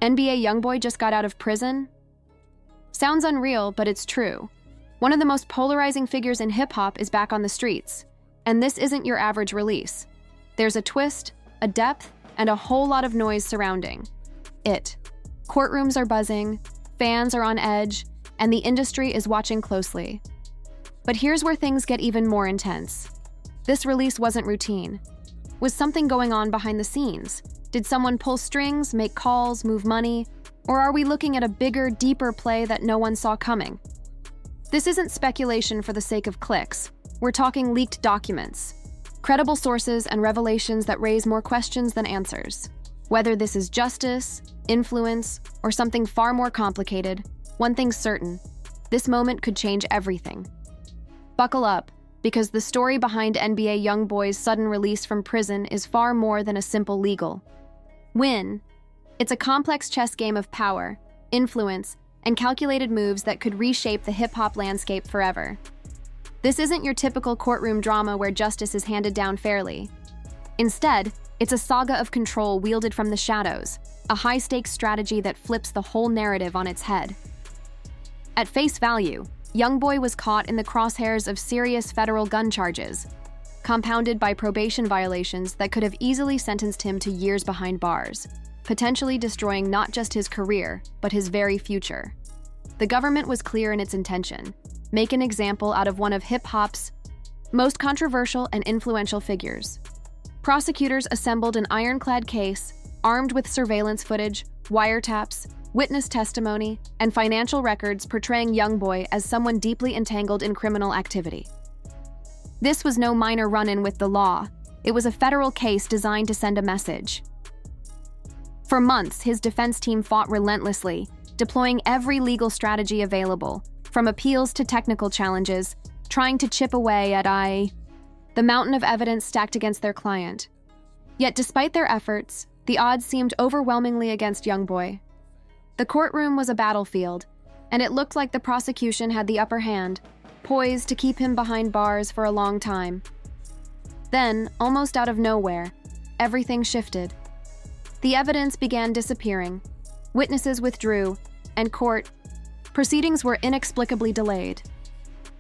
NBA YoungBoy just got out of prison? Sounds unreal, but it's true. One of the most polarizing figures in hip-hop is back on the streets. And this isn't your average release. There's a twist, a depth, and a whole lot of noise surrounding it. Courtrooms are buzzing, fans are on edge, and the industry is watching closely. But here's where things get even more intense. This release wasn't routine. Was something going on behind the scenes? Did someone pull strings, make calls, move money? Or are we looking at a bigger, deeper play that no one saw coming? This isn't speculation for the sake of clicks. We're talking leaked documents, credible sources, and revelations that raise more questions than answers. Whether this is justice, influence, or something far more complicated, one thing's certain: this moment could change everything. Buckle up, because the story behind NBA YoungBoy's sudden release from prison is far more than a simple legal win. It's a complex chess game of power, influence, and calculated moves that could reshape the hip-hop landscape forever. This isn't your typical courtroom drama where justice is handed down fairly. Instead, it's a saga of control wielded from the shadows, a high-stakes strategy that flips the whole narrative on its head. At face value, YoungBoy was caught in the crosshairs of serious federal gun charges, compounded by probation violations that could have easily sentenced him to years behind bars, potentially destroying not just his career, but his very future. The government was clear in its intention: make an example out of one of hip-hop's most controversial and influential figures. Prosecutors assembled an ironclad case, armed with surveillance footage, wiretaps, witness testimony, and financial records portraying YoungBoy as someone deeply entangled in criminal activity. This was no minor run-in with the law. It was a federal case designed to send a message. For months, his defense team fought relentlessly, deploying every legal strategy available, from appeals to technical challenges, trying to chip away at the mountain of evidence stacked against their client. Yet despite their efforts, the odds seemed overwhelmingly against YoungBoy. The courtroom was a battlefield, and it looked like the prosecution had the upper hand, poised to keep him behind bars for a long time. Then, almost out of nowhere, everything shifted. The evidence began disappearing, witnesses withdrew, and court proceedings were inexplicably delayed.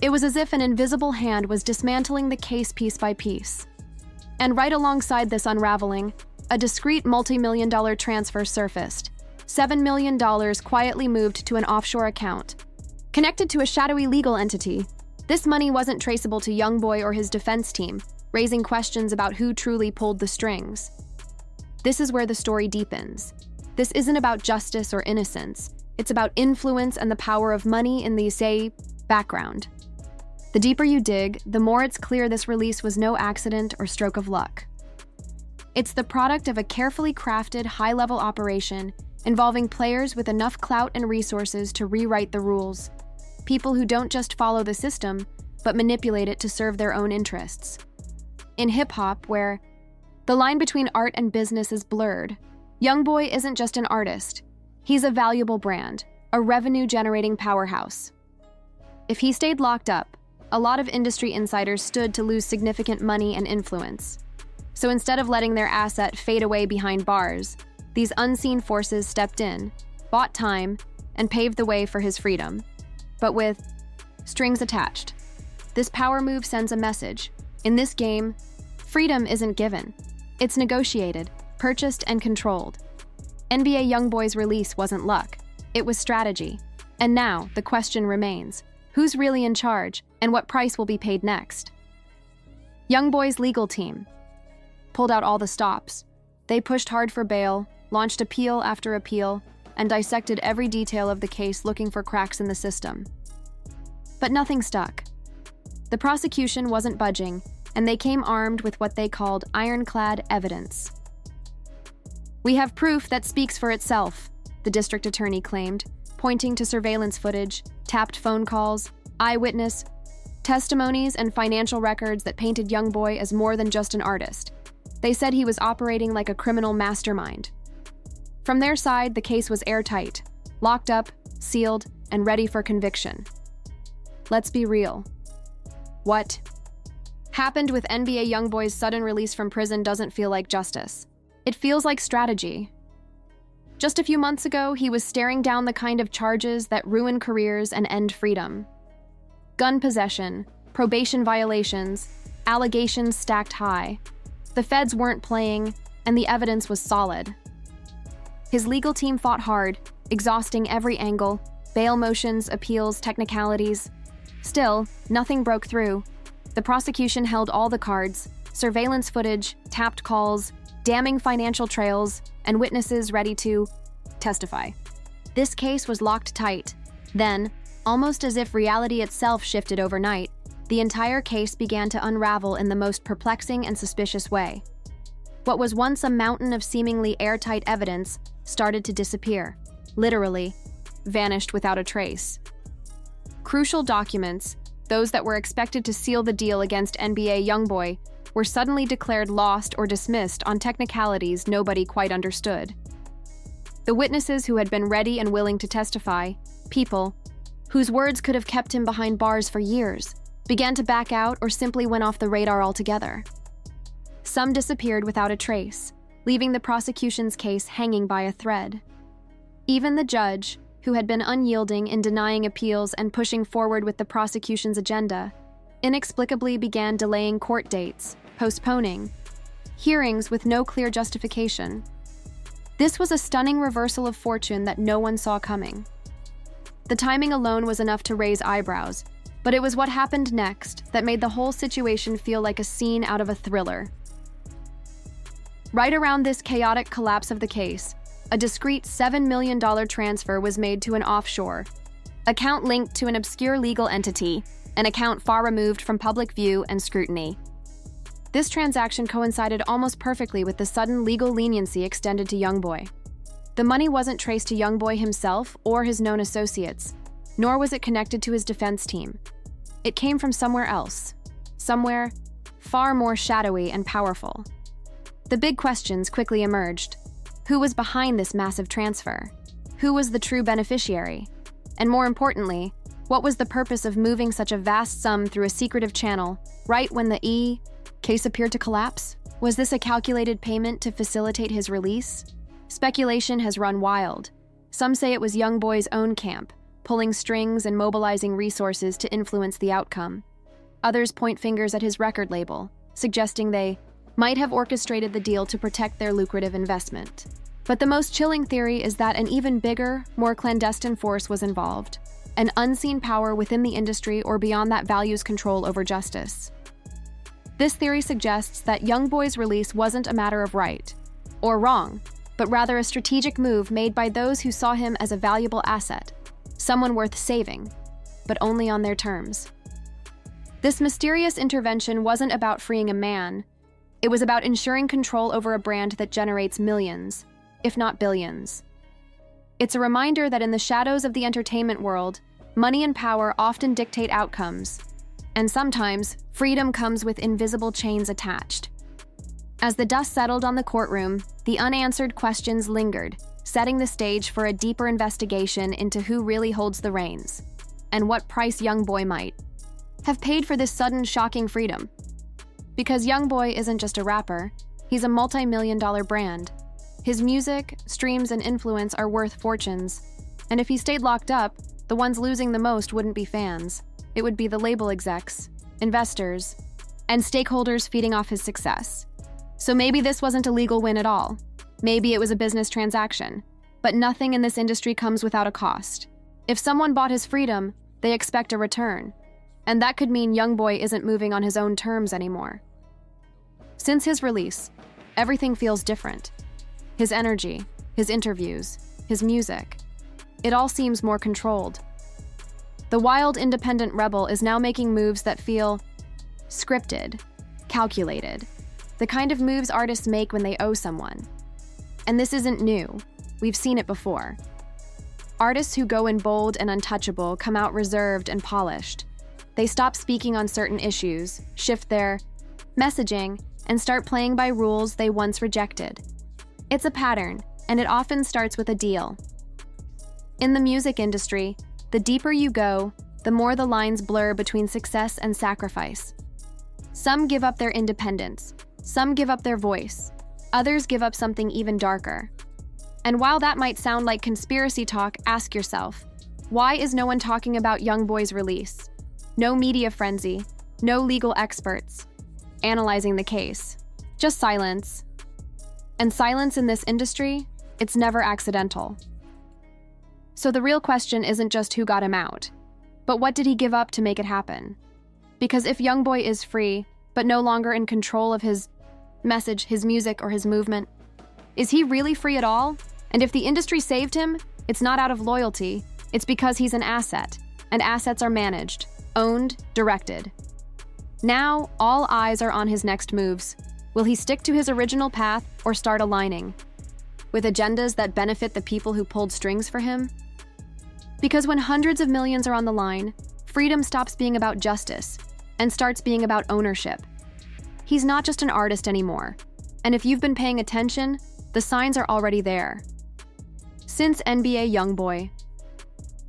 It was as if an invisible hand was dismantling the case piece by piece. And right alongside this unraveling, a discreet multi-million-dollar transfer surfaced. $7 million quietly moved to an offshore account. Connected to a shadowy legal entity, this money wasn't traceable to YoungBoy or his defense team, raising questions about who truly pulled the strings. This is where the story deepens. This isn't about justice or innocence. It's about influence and the power of money in the, background. The deeper you dig, the more it's clear this release was no accident or stroke of luck. It's the product of a carefully crafted, high-level operation involving players with enough clout and resources to rewrite the rules. People who don't just follow the system, but manipulate it to serve their own interests. In hip-hop, where the line between art and business is blurred, YoungBoy isn't just an artist. He's a valuable brand, a revenue-generating powerhouse. If he stayed locked up, a lot of industry insiders stood to lose significant money and influence. So instead of letting their asset fade away behind bars, these unseen forces stepped in, bought time, and paved the way for his freedom. But with strings attached. This power move sends a message. In this game, freedom isn't given. It's negotiated, purchased, and controlled. NBA YoungBoy's release wasn't luck. It was strategy. And now, the question remains: who's really in charge, and what price will be paid next? YoungBoy's legal team pulled out all the stops. They pushed hard for bail, launched appeal after appeal, and dissected every detail of the case looking for cracks in the system. But nothing stuck. The prosecution wasn't budging, and they came armed with what they called ironclad evidence. "We have proof that speaks for itself," the district attorney claimed, pointing to surveillance footage, tapped phone calls, eyewitness testimonies, and financial records that painted YoungBoy as more than just an artist. They said he was operating like a criminal mastermind. From their side, the case was airtight, locked up, sealed, and ready for conviction. Let's be real. What happened with NBA YoungBoy's sudden release from prison doesn't feel like justice. It feels like strategy. Just a few months ago, he was staring down the kind of charges that ruin careers and end freedom. Gun possession, probation violations, allegations stacked high. The feds weren't playing, and the evidence was solid. His legal team fought hard, exhausting every angle, bail motions, appeals, technicalities. Still, nothing broke through. The prosecution held all the cards: surveillance footage, tapped calls, damning financial trails, and witnesses ready to testify. This case was locked tight. Then, almost as if reality itself shifted overnight, the entire case began to unravel in the most perplexing and suspicious way. What was once a mountain of seemingly airtight evidence started to disappear, literally, vanished without a trace. Crucial documents, those that were expected to seal the deal against NBA YoungBoy, were suddenly declared lost or dismissed on technicalities nobody quite understood. The witnesses who had been ready and willing to testify, people whose words could have kept him behind bars for years, began to back out or simply went off the radar altogether. Some disappeared without a trace, leaving the prosecution's case hanging by a thread. Even the judge, who had been unyielding in denying appeals and pushing forward with the prosecution's agenda, inexplicably began delaying court dates, postponing hearings with no clear justification. This was a stunning reversal of fortune that no one saw coming. The timing alone was enough to raise eyebrows, but it was what happened next that made the whole situation feel like a scene out of a thriller. Right around this chaotic collapse of the case, a discreet $7 million transfer was made to an offshore account linked to an obscure legal entity, an account far removed from public view and scrutiny. This transaction coincided almost perfectly with the sudden legal leniency extended to YoungBoy. The money wasn't traced to YoungBoy himself or his known associates, nor was it connected to his defense team. It came from somewhere else, somewhere far more shadowy and powerful. The big questions quickly emerged. Who was behind this massive transfer? Who was the true beneficiary? And more importantly, what was the purpose of moving such a vast sum through a secretive channel right when the case appeared to collapse? Was this a calculated payment to facilitate his release? Speculation has run wild. Some say it was YoungBoy's own camp, pulling strings and mobilizing resources to influence the outcome. Others point fingers at his record label, suggesting they might have orchestrated the deal to protect their lucrative investment. But the most chilling theory is that an even bigger, more clandestine force was involved, an unseen power within the industry or beyond that values control over justice. This theory suggests that YoungBoy's release wasn't a matter of right or wrong, but rather a strategic move made by those who saw him as a valuable asset, someone worth saving, but only on their terms. This mysterious intervention wasn't about freeing a man. It was about ensuring control over a brand that generates millions, if not billions. It's a reminder that in the shadows of the entertainment world, money and power often dictate outcomes, and sometimes freedom comes with invisible chains attached. As the dust settled on the courtroom, the unanswered questions lingered, setting the stage for a deeper investigation into who really holds the reins, and what price YoungBoy might have paid for this sudden, shocking freedom. Because YoungBoy isn't just a rapper, he's a multi-million-dollar brand. His music, streams, and influence are worth fortunes, and if he stayed locked up, the ones losing the most wouldn't be fans. It would be the label execs, investors, and stakeholders feeding off his success. So maybe this wasn't a legal win at all. Maybe it was a business transaction. But nothing in this industry comes without a cost. If someone bought his freedom, they expect a return. And that could mean YoungBoy isn't moving on his own terms anymore. Since his release, everything feels different. His energy, his interviews, his music. It all seems more controlled. The wild independent rebel is now making moves that feel scripted, calculated, the kind of moves artists make when they owe someone. And this isn't new. We've seen it before. Artists who go in bold and untouchable come out reserved and polished. They stop speaking on certain issues, shift their messaging, and start playing by rules they once rejected. It's a pattern, and it often starts with a deal. In the music industry, the deeper you go, the more the lines blur between success and sacrifice. Some give up their independence, some give up their voice, others give up something even darker. And while that might sound like conspiracy talk, ask yourself, why is no one talking about YoungBoy's release? No media frenzy, no legal experts analyzing the case. Just silence. And silence in this industry, it's never accidental. So the real question isn't just who got him out, but what did he give up to make it happen? Because if YoungBoy is free, but no longer in control of his message, his music, or his movement, is he really free at all? And if the industry saved him, it's not out of loyalty, it's because he's an asset, and assets are managed, owned, directed. Now, all eyes are on his next moves. Will he stick to his original path or start aligning with agendas that benefit the people who pulled strings for him? Because when hundreds of millions are on the line, freedom stops being about justice and starts being about ownership. He's not just an artist anymore, and if you've been paying attention, the signs are already there. Since NBA YoungBoy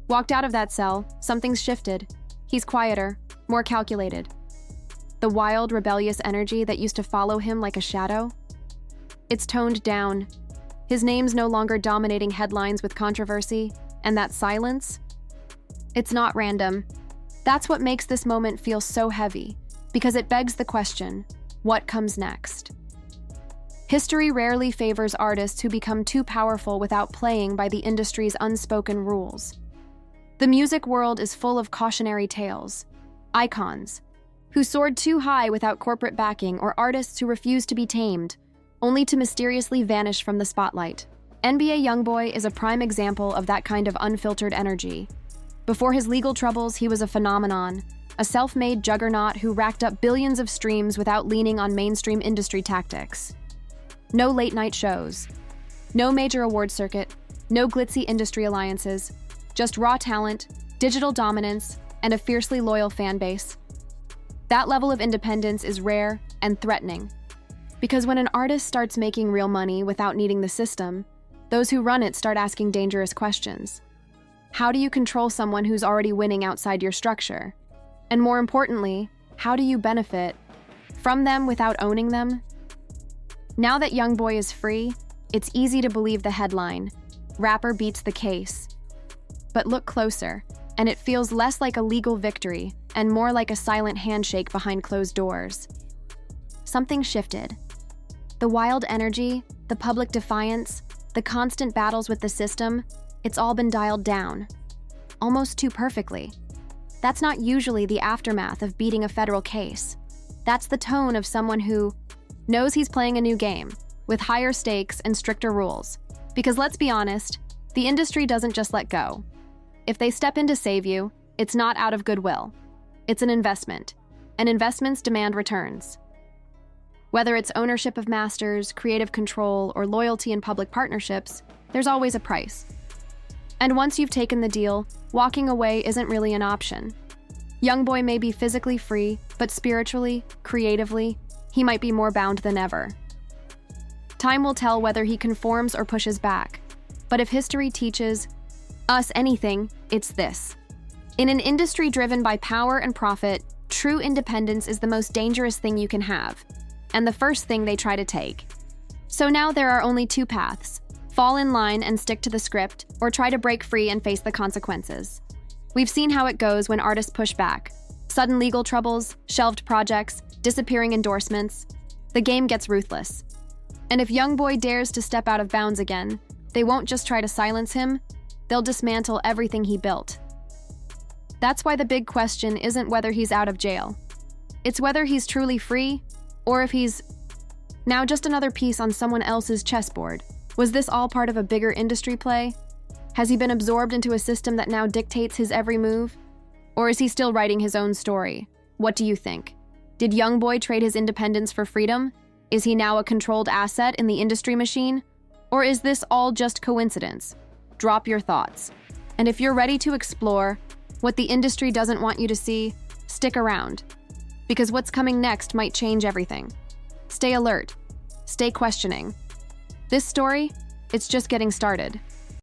walked out of that cell, something's shifted. He's quieter, more calculated. The wild, rebellious energy that used to follow him like a shadow, it's toned down. His name's no longer dominating headlines with controversy, and that silence, it's not random. That's what makes this moment feel so heavy, because it begs the question, what comes next? History rarely favors artists who become too powerful without playing by the industry's unspoken rules. The music world is full of cautionary tales, icons who soared too high without corporate backing, or artists who refused to be tamed, only to mysteriously vanish from the spotlight. NBA YoungBoy is a prime example of that kind of unfiltered energy. Before his legal troubles, he was a phenomenon, a self-made juggernaut who racked up billions of streams without leaning on mainstream industry tactics. No late-night shows, no major award circuit, no glitzy industry alliances, just raw talent, digital dominance, and a fiercely loyal fan base. That level of independence is rare and threatening, because when an artist starts making real money without needing the system, those who run it start asking dangerous questions. How do you control someone who's already winning outside your structure? And more importantly, how do you benefit from them without owning them? Now that YoungBoy is free, it's easy to believe the headline, "Rapper beats the case." But look closer, and it feels less like a legal victory and more like a silent handshake behind closed doors. Something shifted. The wild energy, the public defiance, the constant battles with the system, it's all been dialed down, almost too perfectly. That's not usually the aftermath of beating a federal case. That's the tone of someone who knows he's playing a new game, with higher stakes and stricter rules. Because let's be honest, the industry doesn't just let go. If they step in to save you, it's not out of goodwill. It's an investment, and investments demand returns. Whether it's ownership of masters, creative control, or loyalty in public partnerships, there's always a price. And once you've taken the deal, walking away isn't really an option. YoungBoy may be physically free, but spiritually, creatively, he might be more bound than ever. Time will tell whether he conforms or pushes back. But if history teaches us anything, it's this. In an industry driven by power and profit, true independence is the most dangerous thing you can have, and the first thing they try to take. So now there are only two paths: fall in line and stick to the script, or try to break free and face the consequences. We've seen how it goes when artists push back. Sudden legal troubles, shelved projects, disappearing endorsements. The game gets ruthless. And if YoungBoy dares to step out of bounds again, they won't just try to silence him, they'll dismantle everything he built. That's why the big question isn't whether he's out of jail. It's whether he's truly free, or if he's now just another piece on someone else's chessboard. Was this all part of a bigger industry play? Has he been absorbed into a system that now dictates his every move? Or is he still writing his own story? What do you think? Did YoungBoy trade his independence for freedom? Is he now a controlled asset in the industry machine? Or is this all just coincidence? Drop your thoughts. And if you're ready to explore what the industry doesn't want you to see, stick around. Because what's coming next might change everything. Stay alert. Stay questioning. This story, it's just getting started.